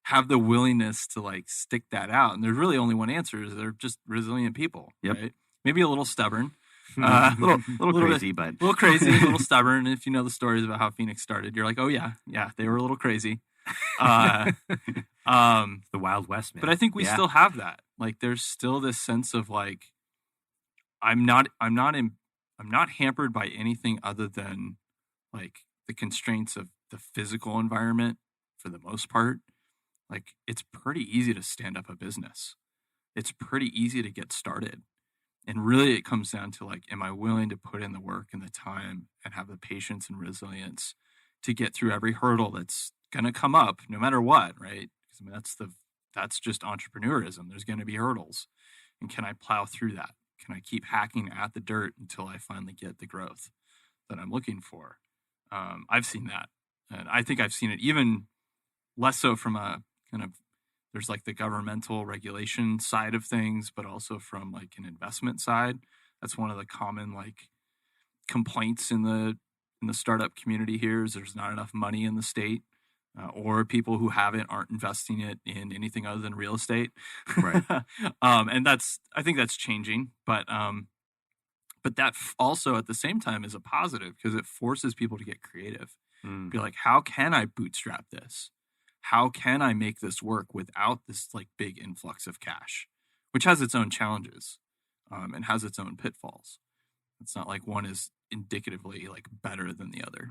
have the willingness to like stick that out? And there's really only one answer: is they're just resilient people. Yep. Right? Maybe a little stubborn, little crazy, but a little crazy, a little stubborn. And if you know the stories about how Phoenix started, you're like, oh yeah, they were a little crazy. The Wild West, man. But I think we still have that. Like, there's still this sense of like, I'm not hampered by anything other than like the constraints of the physical environment for the most part, like it's pretty easy to stand up a business. It's pretty easy to get started. And really it comes down to like, am I willing to put in the work and the time and have the patience and resilience to get through every hurdle that's going to come up no matter what, right? Because I mean, that's just entrepreneurism. There's going to be hurdles. And can I plow through that? Can I keep hacking at the dirt until I finally get the growth that I'm looking for? I've seen that. And I think I've seen it even less so from a kind of, there's like the governmental regulation side of things, but also from like an investment side. That's one of the common like complaints in the startup community here is there's not enough money in the state, or people who have it aren't investing it in anything other than real estate. Right. And I think that's changing, but that also at the same time is a positive because it forces people to get creative. Be like, how can I bootstrap this? How can I make this work without this like big influx of cash, which has its own challenges, and has its own pitfalls. It's not like one is indicatively like better than the other.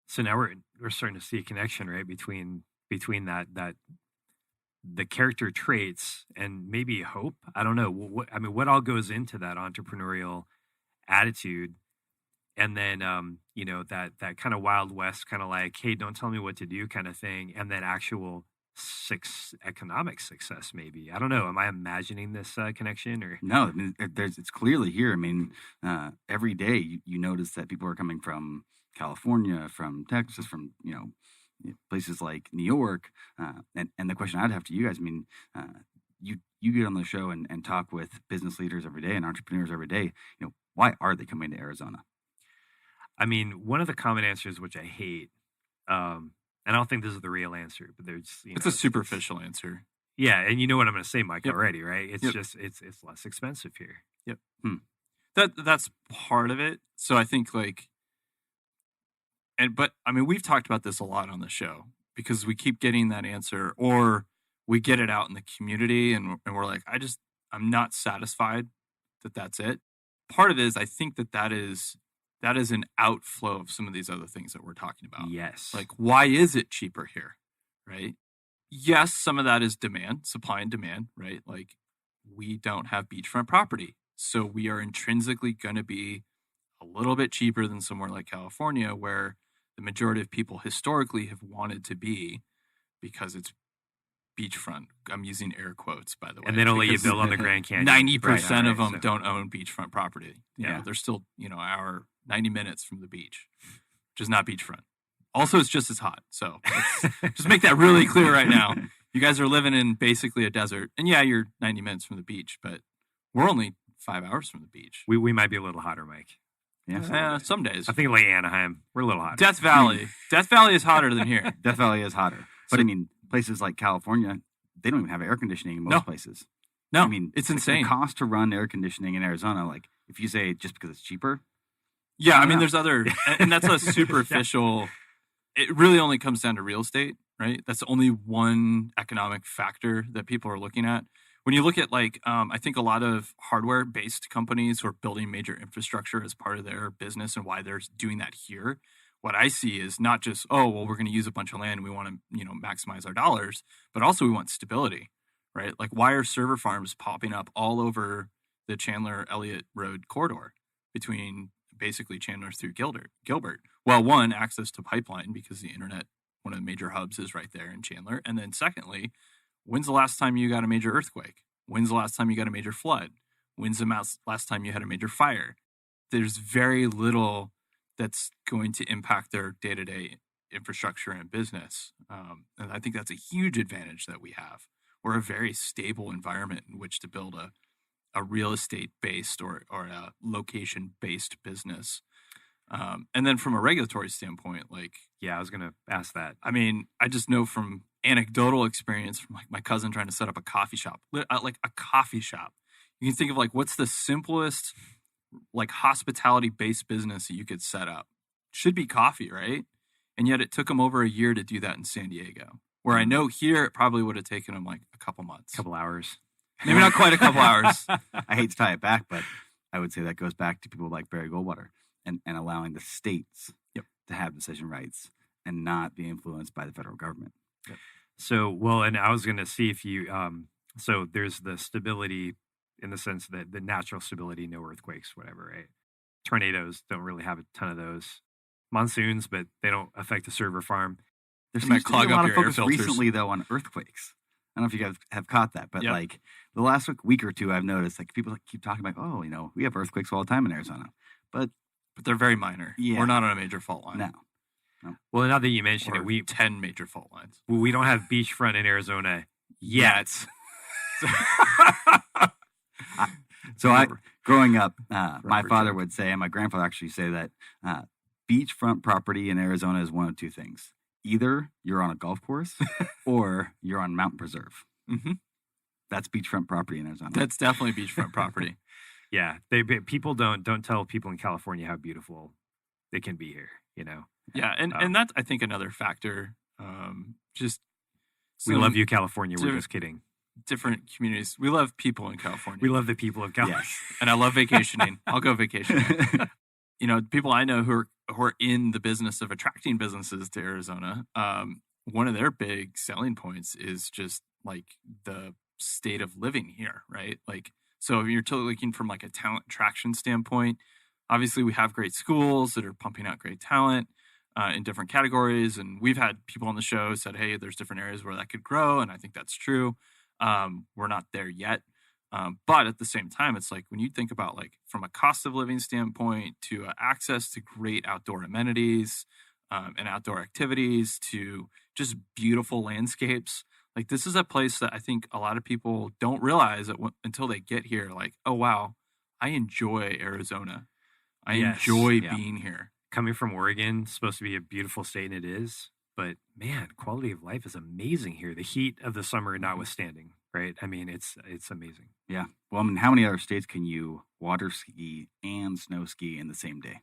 So now we're starting to see a connection, right, between that the character traits and maybe hope. I don't know what all goes into that entrepreneurial attitude, and then that kind of Wild West kind of like, hey, don't tell me what to do kind of thing, and then actual economic success maybe. I don't know. Am I imagining this connection or no? I mean, it's clearly here. I mean, every day you notice that people are coming from California, from Texas, from places like New York, and the question I'd have to you guys, I mean, you get on the show and talk with business leaders every day and entrepreneurs every day. Why are they coming to Arizona? I mean, one of the common answers, which I hate, and I don't think this is the real answer, but there's it's a superficial answer. Yeah, and you know what I'm going to say, Mike, Yep. already, right? It's Yep. just it's less expensive here. Yep. That's part of it. So I think but I mean, we've talked about this a lot on the show because we keep getting that answer, or we get it out in the community, and we're like, I'm not satisfied that that's it. Part of it is I think that is an outflow of some of these other things that we're talking about. Yes. Like, why is it cheaper here? Right? Yes, some of that is demand, supply and demand, right? Like, we don't have beachfront property. So we are intrinsically going to be a little bit cheaper than somewhere like California, where the majority of people historically have wanted to be because it's beachfront. I'm using air quotes, by the way. And they don't let you build on the Grand Canyon. 90% of them so. don't own beachfront property. Yeah. They're still, hour, 90 minutes from the beach, which is not beachfront. Also, it's just as hot. So let's just make that really clear right now. You guys are living in basically a desert. And yeah, you're 90 minutes from the beach, but we're only 5 hours from the beach. We might be a little hotter, Mike. Yeah, some days. I think like Anaheim, we're a little hotter. Death Valley. Death Valley is hotter than here. Death Valley is hotter. But I mean, places like California, they don't even have air conditioning in most places. No, I mean, it's insane. The cost to run air conditioning in Arizona, like if you say just because it's cheaper. Yeah, I mean, there's other, and that's a superficial, it really only comes down to real estate, right? That's only one economic factor that people are looking at. When you look at I think a lot of hardware-based companies who are building major infrastructure as part of their business and why they're doing that here, what I see is not just, we're going to use a bunch of land and we want to, maximize our dollars, but also we want stability, right? Like, why are server farms popping up all over the Chandler-Elliott Road corridor between basically Chandler through Gilbert? Well, one, access to pipeline because the internet, one of the major hubs is right there in Chandler. And then secondly, when's the last time you got a major earthquake? When's the last time you got a major flood? When's the last time you had a major fire? There's very little that's going to impact their day-to-day infrastructure and business. And I think that's a huge advantage that we have. We're a very stable environment in which to build a real estate-based or a location-based business. And then from a regulatory standpoint, yeah, I was going to ask that. I mean, I just know from anecdotal experience from my cousin trying to set up a coffee shop, like a coffee shop. You can think of what's the simplest hospitality-based business that you could set up. Should be coffee, right? And yet it took them over a year to do that in San Diego, where I know here it probably would have taken them a couple months. Couple hours. Maybe not quite a couple hours. I hate to tie it back, but I would say that goes back to people like Barry Goldwater and allowing the states to have decision rights and not be influenced by the federal government. Yep. So, well, and I was going to see if you, so there's the stability in the sense that the natural stability, no earthquakes, whatever, right? Tornadoes don't really have a ton of those. Monsoons, but they don't affect the server farm. There It seems might to be clog a up lot of your air focus filters. recently, though, on earthquakes. I don't know if you guys have caught that, but Yep. like the last week or two, I've noticed like people keep talking about, oh, we have earthquakes all the time in Arizona, but But they're very minor. Yeah. We're not on a major fault line. no. Well, now that you mention Or it, we 10 major fault lines. we don't have beachfront in Arizona yet. So growing up, my Rubber father check. would say, and my grandfather actually say that beachfront property in Arizona is one of two things: either you're on a golf course or you're on mountain preserve. Mhm. That's beachfront property in Arizona. That's definitely beachfront property. Yeah, people don't tell people in California how beautiful they can be here. Yeah, and that's, I think, another factor. Just We some love you, California. We're Dude. just kidding. different communities. We love people in California. We love the people of California. Yes. and I love vacationing. I'll go vacationing. People I know who are in the business of attracting businesses to Arizona. One of their big selling points is just like the state of living here, right? Like, so if you're totally looking from like a talent attraction standpoint, obviously we have great schools that are pumping out great talent in different categories. And we've had people on the show said, hey, there's different areas where that could grow. And I think that's true. We're not there yet. But at the same time, it's like when you think about like from a cost of living standpoint to access to great outdoor amenities and outdoor activities to just beautiful landscapes, like this is a place that I think a lot of people don't realize that until they get here, like, oh, wow, I enjoy Arizona. I Yes, enjoy yeah. being here. Coming from Oregon, it's supposed to be a beautiful state, and it is. But man, quality of life is amazing here. The heat of the summer notwithstanding, right? I mean, it's amazing. Yeah. Well, I mean, how many other states can you water ski and snow ski in the same day?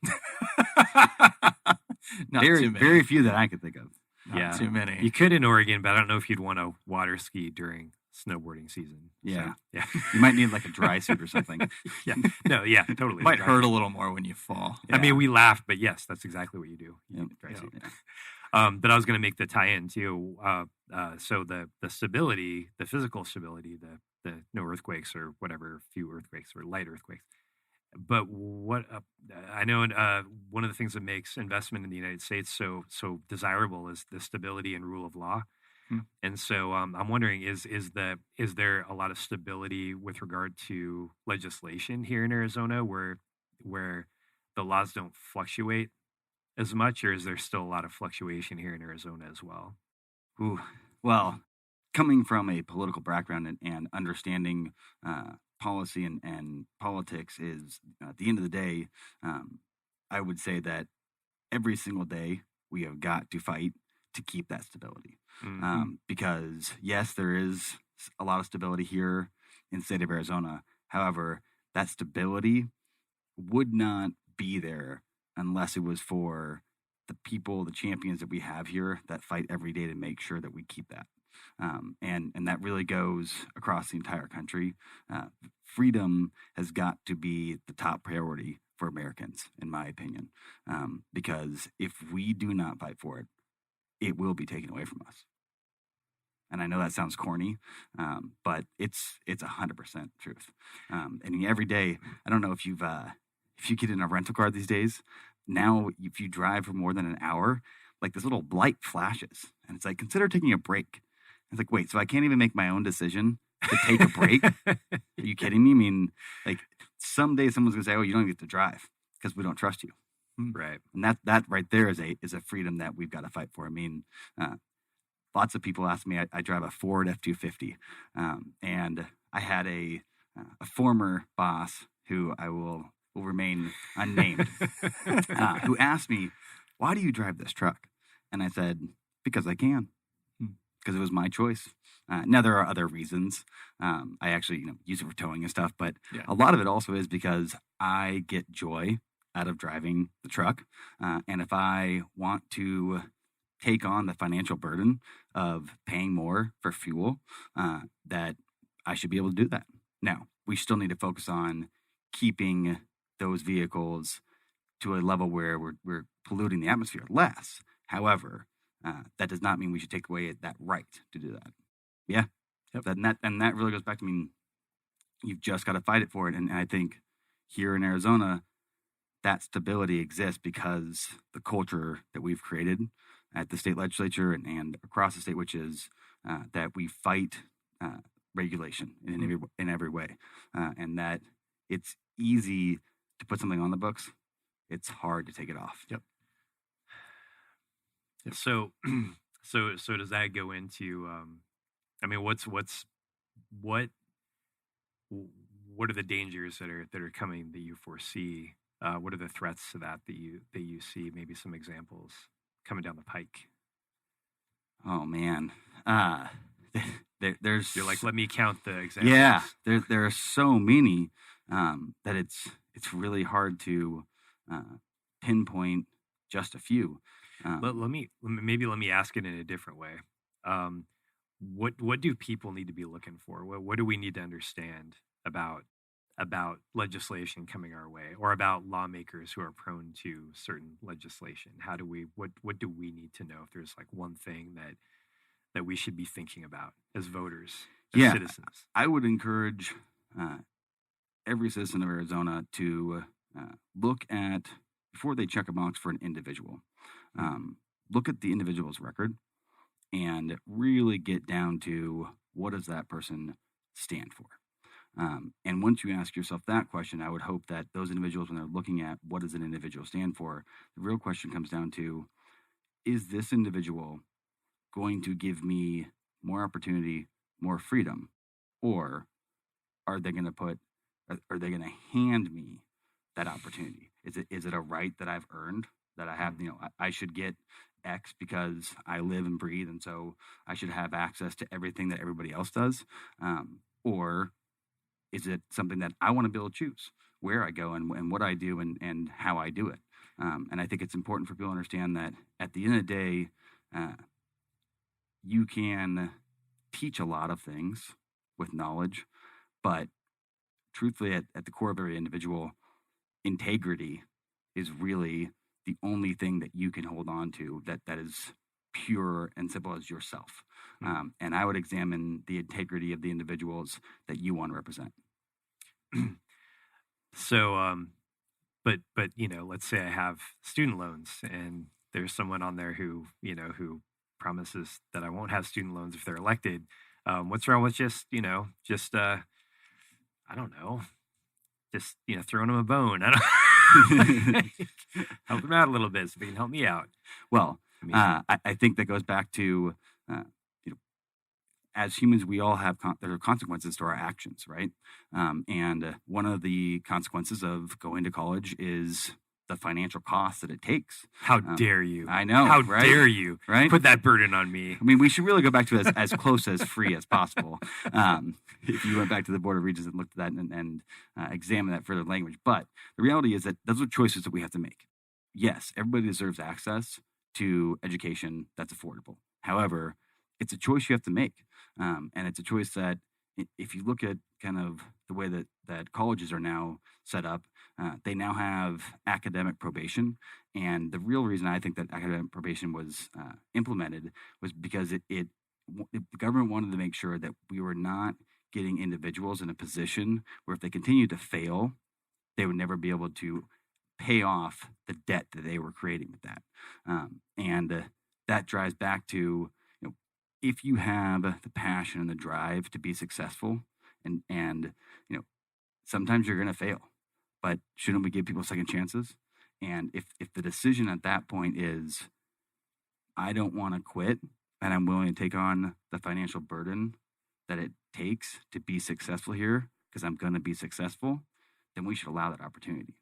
Not very, too many. very few that I could think of. Not Yeah. too many. You could in Oregon, but I don't know if you'd want to water ski during snowboarding season. Yeah. So, yeah. You might need like a dry suit or something. Yeah. No, yeah, totally. Might Dry hurt suit. a little more when you fall. I Yeah. mean, we laughed, but yes, that's exactly what you do. You Yep. need a dry Yep. suit. Yeah. But I was going to make the tie-in too. So the stability, the physical stability, the no earthquakes or whatever, few earthquakes or light earthquakes. But what I know, one of the things that makes investment in the United States so desirable is the stability and rule of law. Hmm. And so I'm wondering, is there a lot of stability with regard to legislation here in Arizona, where the laws don't fluctuate as much, or is there still a lot of fluctuation here in Arizona as well? Ooh. Well, coming from a political background and understanding policy and politics is, at the end of the day, I would say that every single day we have got to fight to keep that stability. Because yes, there is a lot of stability here in the state of Arizona. However, that stability would not be there unless it was for the people, the champions that we have here that fight every day to make sure that we keep that. And that really goes across the entire country. Freedom has got to be the top priority for Americans, in my opinion, because if we do not fight for it, it will be taken away from us. And I know that sounds corny, but it's 100% truth. And every day, I don't know if you get in a rental car these days. Now, if you drive for more than an hour, like this little light flashes, and it's like, consider taking a break. It's like, wait, so I can't even make my own decision to take a break? Are you kidding me? I mean, like someday someone's gonna say, oh, you don't get to drive because we don't trust you. Right. And that right there is a freedom that we've got to fight for. I mean, lots of people ask me, I drive a Ford F-250, and I had a former boss who I will remain unnamed, who asked me, why do you drive this truck? And I said, because I can, because it was my choice. Now there are other reasons. I actually use it for towing and stuff, but Yeah. a lot of it also is because I get joy out of driving the truck. And if I want to take on the financial burden of paying more for fuel, that I should be able to do that. Now, we still need to focus on keeping those vehicles to a level where we're polluting the atmosphere less. However, that does not mean we should take away that right to do that. Yeah. Yep. That really goes back to, you've just got to fight it for it. And I think here in Arizona, that stability exists because the culture that we've created at the state legislature and across the state, which is that we fight regulation in every way, and that it's easy to put something on the books. It's hard to take it off. Yep. So does that go into? What are the dangers that are coming that you foresee? What are the threats to that you see? Maybe some examples coming down the pike. Oh man, there's. You're like, let me count the examples. Yeah, there are so many that it's really hard to pinpoint just a few. Let me ask it in a different way. What do people need to be looking for? What do we need to understand about legislation coming our way, or about lawmakers who are prone to certain legislation? What do we need to know if there's like one thing that we should be thinking about as voters, as citizens? I would encourage every citizen of Arizona to look at, before they check a box for an individual, look at the individual's record and really get down to what does that person stand for. And once you ask yourself that question, I would hope that those individuals, when they're looking at what does an individual stand for, the real question comes down to, is this individual going to give me more opportunity, more freedom, or are they going to hand me that opportunity? Is it a right that I've earned, that I have? I should get X because I live and breathe, and so I should have access to everything that everybody else does, or is it something that I want to be able to choose where I go and what I do and how I do it? And I think it's important for people to understand that at the end of the day, you can teach a lot of things with knowledge, but truthfully, at the core of every individual, integrity is really the only thing that you can hold on to that is pure and simple as yourself. And I would examine the integrity of the individuals that you want to represent. So, but let's say I have student loans, and there's someone on there who promises that I won't have student loans if they're elected. What's wrong with just I don't know, just throwing them a bone? I don't help them out a little bit so they can help me out. Well, I think that goes back to, as humans, we all have there are consequences to our actions, right? And one of the consequences of going to college is the financial cost that it takes. How dare you? I know. How right? dare you put that burden on me? We should really go back to it as close as free as possible. If you went back to the Board of Regents and looked at that and examined that further language. But the reality is that those are choices that we have to make. Yes, everybody deserves access to education that's affordable. However, it's a choice you have to make. And it's a choice that, if you look at kind of the way that colleges are now set up, they now have academic probation. And the real reason I think that academic probation was implemented was because the government wanted to make sure that we were not getting individuals in a position where if they continued to fail, they would never be able to pay off the debt that they were creating with that. And that drives back to, if you have the passion and the drive to be successful, and sometimes you're going to fail, but shouldn't we give people second chances? And if the decision at that point is, I don't want to quit and I'm willing to take on the financial burden that it takes to be successful here because I'm going to be successful, then we should allow that opportunity.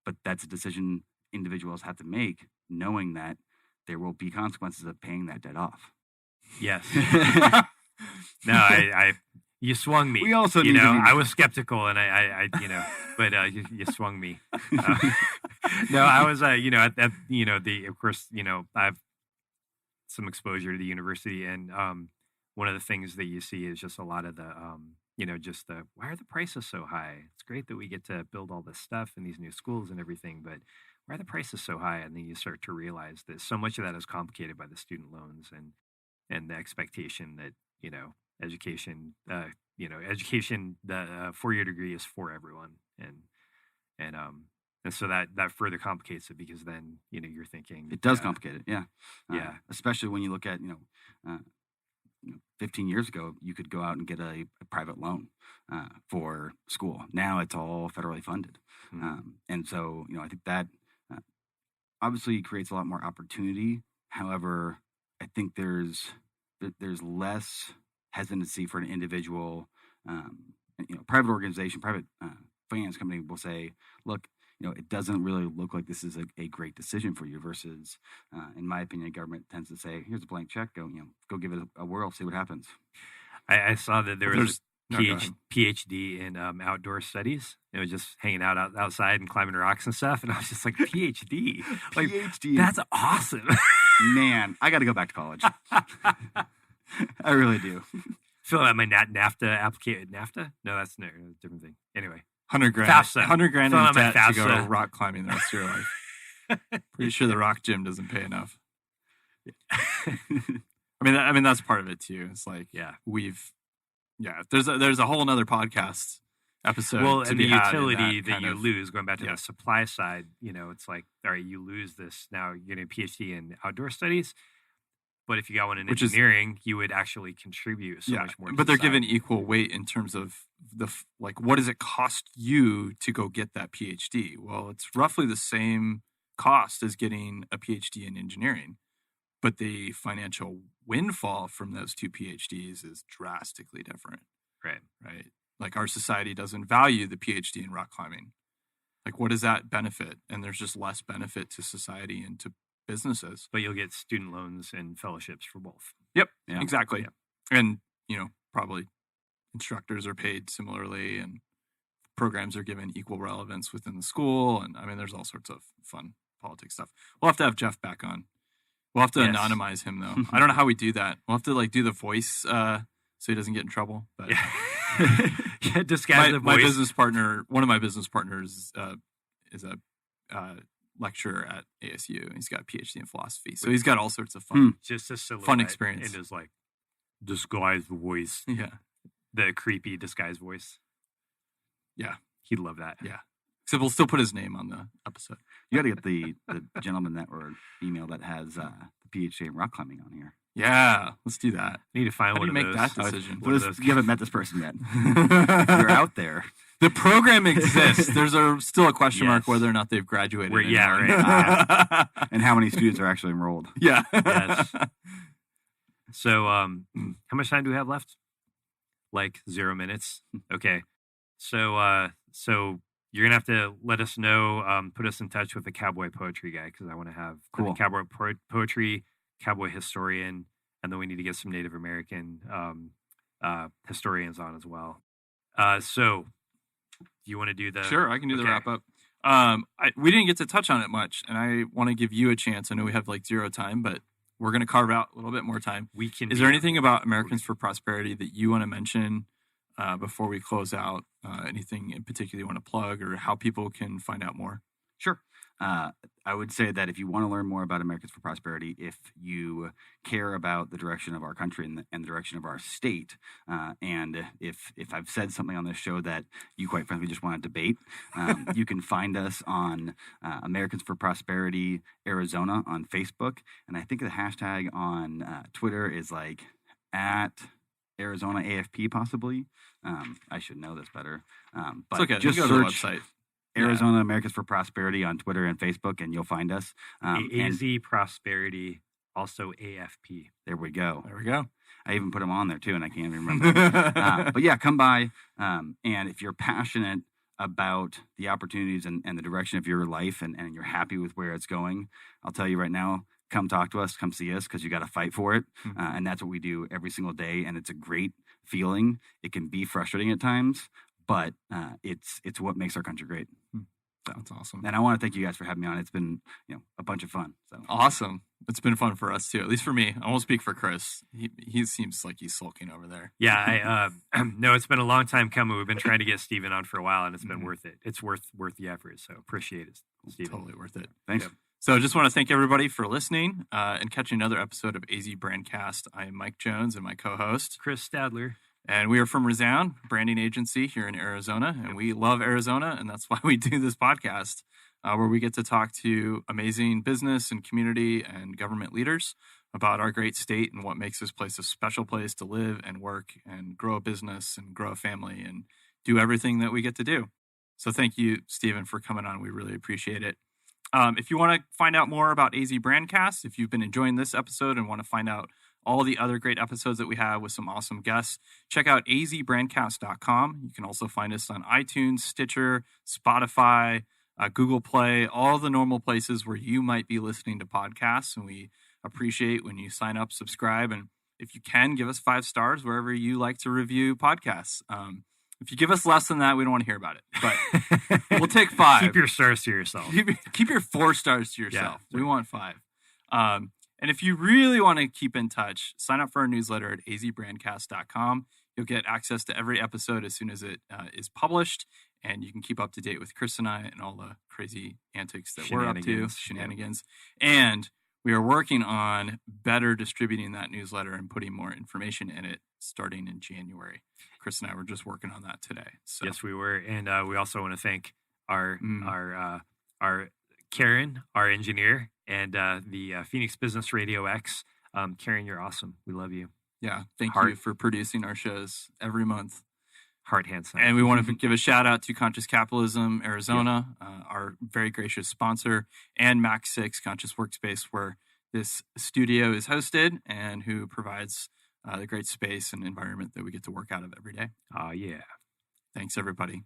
But that's a decision individuals have to make, knowing that there will be consequences of paying that debt off. Yes. No, you swung me. We also need I was skeptical, and but you swung me. No, I was, of course, I have some exposure to the university, and one of the things that you see is just a lot of the, why are the prices so high? It's great that we get to build all this stuff in these new schools and everything, but why are the prices so high? And then you start to realize that so much of that is complicated by the student loans and the expectation that, education, the 4-year degree is for everyone. And so that further complicates it, because then, you're thinking It does complicate it. Yeah. Yeah. Especially when you look at, 15 years ago, you could go out and get a private loan for school. Now it's all federally funded. And so, I think that obviously creates a lot more opportunity. However, I think there's less hesitancy for an individual, private organization, private finance company will say, look, it doesn't really look like this is a great decision for you, versus, in my opinion, government tends to say, here's a blank check, go give it a whirl, see what happens. I saw that there was a go ahead. PhD in outdoor studies. It was just hanging out outside and climbing rocks and stuff. And I was just like, PhD? Like, PhD. that's awesome. Man, I got to go back to college. I really do. Fill out my NAFTA application. NAFTA? No, that's a different thing. Anyway. $100,000. FAFSA. $100,000 in Fill out my debt to go FAFSA. rock climbing the rest of your life. Pretty sure the rock gym doesn't pay enough. I mean that's part of it too. It's like, there's a whole nother podcast episode. Well, to and be the had in utility that kind you of- lose, going back to yeah. the supply side, it's like, all right, you lose this. Now you're getting a PhD in outdoor studies. But if you got one in Which is- engineering, you would actually contribute so much more. To but they're given society. equal weight in terms of what does it cost you to go get that PhD? Well, it's roughly the same cost as getting a PhD in engineering, but the financial windfall from those two PhDs is drastically different. Right. Like, our society doesn't value the PhD in rock climbing. Like, what does that benefit? And there's just less benefit to society and to businesses. But you'll get student loans and fellowships for both. Yep, Yeah. exactly. Yep. And, probably instructors are paid similarly, and programs are given equal relevance within the school. And there's all sorts of fun politics stuff. We'll have to have Jeff back on. We'll have to Yes. anonymize him, though. I don't know how we do that. We'll have to do the voice so he doesn't get in trouble. But Yeah, disguise the my voice. business partner, one of my business partners is a lecturer at ASU. He's got a PhD in philosophy. So he's got all sorts of fun. Just a silhouette Fun experience. And his like disguised voice, Yeah. the creepy disguised voice. Yeah. He'd love that. Yeah. Except we'll still put his name on the episode. You got to get the gentleman that or female that has the PhD in rock climbing on here. Yeah. Let's do that. I need to find How do one you of make those. that decision? One of Well, those- you haven't met this person yet. You're out there. The program exists. There's still a question mark Yes. whether or not they've graduated. Yeah, anyone. right. And how many students are actually enrolled? Yeah. Yes. So, how much time do we have left? Like 0 minutes. Okay. So you're gonna have to let us know. Put us in touch with the Cowboy poetry guy, because I want to have Cool. Cowboy poetry, Cowboy historian, and then we need to get some Native American historians on as well. So, do you want to do the? Sure, I can do the Okay. wrap up. We didn't get to touch on it much, and I want to give you a chance. I know we have like 0 time, but we're going to carve out a little bit more time. We can. Is there anything about Americans for Prosperity that you want to mention before we close out? Anything in particular you want to plug, or how people can find out more? Sure. I would say that if you want to learn more about Americans for Prosperity, if you care about the direction of our country and the direction of our state, and if I've said something on this show that you quite frankly just want to debate, you can find us on Americans for Prosperity Arizona on Facebook, and I think the hashtag on Twitter is like at Arizona AFP possibly. I should know this better. But It's okay. just Just go to the search website. Arizona Americans for Prosperity on Twitter and Facebook, and you'll find us. And AZ Prosperity, also AFP. there we go. There we go. I even put them on there too, and I can't even remember. But yeah, come by. And if you're passionate about the opportunities and the direction of your life, and you're happy with where it's going, I'll tell you right now, come talk to us, come see us, because you got to fight for it. And that's what we do every single day. And it's a great feeling. It can be frustrating at times, but it's what makes our country great. So, That's awesome. and I want to thank you guys for having me on. It's been, a bunch of fun. So Awesome. It's been fun for us too, at least for me. I won't speak for Chris. He seems like he's sulking over there. Yeah, no, it's been a long time coming. We've been trying to get Stephen on for a while, and it's been worth it. It's worth the effort. So appreciate it, Stephen. Totally worth it. thanks. Yep. So I just want to thank everybody for listening and catching another episode of AZ Brandcast. I am Mike Jones and my co-host, Chris Stadler. and we are from Resound, branding agency here in Arizona, and we love Arizona, and that's why we do this podcast, where we get to talk to amazing business and community and government leaders about our great state and what makes this place a special place to live and work and grow a business and grow a family and do everything that we get to do. So thank you, Stephen, for coming on. We really appreciate it. If you want to find out more about AZ Brandcast, if you've been enjoying this episode and want to find out all the other great episodes that we have with some awesome guests, check out azbrandcast.com. You can also find us on iTunes, Stitcher, Spotify, Google Play, all the normal places where you might be listening to podcasts. And we appreciate when you sign up, subscribe, and if you can, give us 5 stars wherever you like to review podcasts. If you give us less than that, we don't want to hear about it. But we'll take 5. Keep your stars to yourself. Keep your 4 stars to yourself. Yeah. We want 5. And if you really want to keep in touch, sign up for our newsletter at azbrandcast.com. You'll get access to every episode as soon as it is published, and you can keep up to date with Chris and I and all the crazy antics that we're up to, shenanigans. And we are working on better distributing that newsletter and putting more information in it starting in January. Chris and I were just working on that today. So. Yes, we were, and we also want to thank our Karen, our engineer, and the Phoenix Business RadioX. Karen, you're awesome. We love you. Yeah, thank you for producing our shows every month. Heart, hand sign. And we want to give a shout out to Conscious Capitalism Arizona, our very gracious sponsor, and Max 6 Conscious Workspace, where this studio is hosted and who provides the great space and environment that we get to work out of every day. Oh, yeah. Thanks, everybody.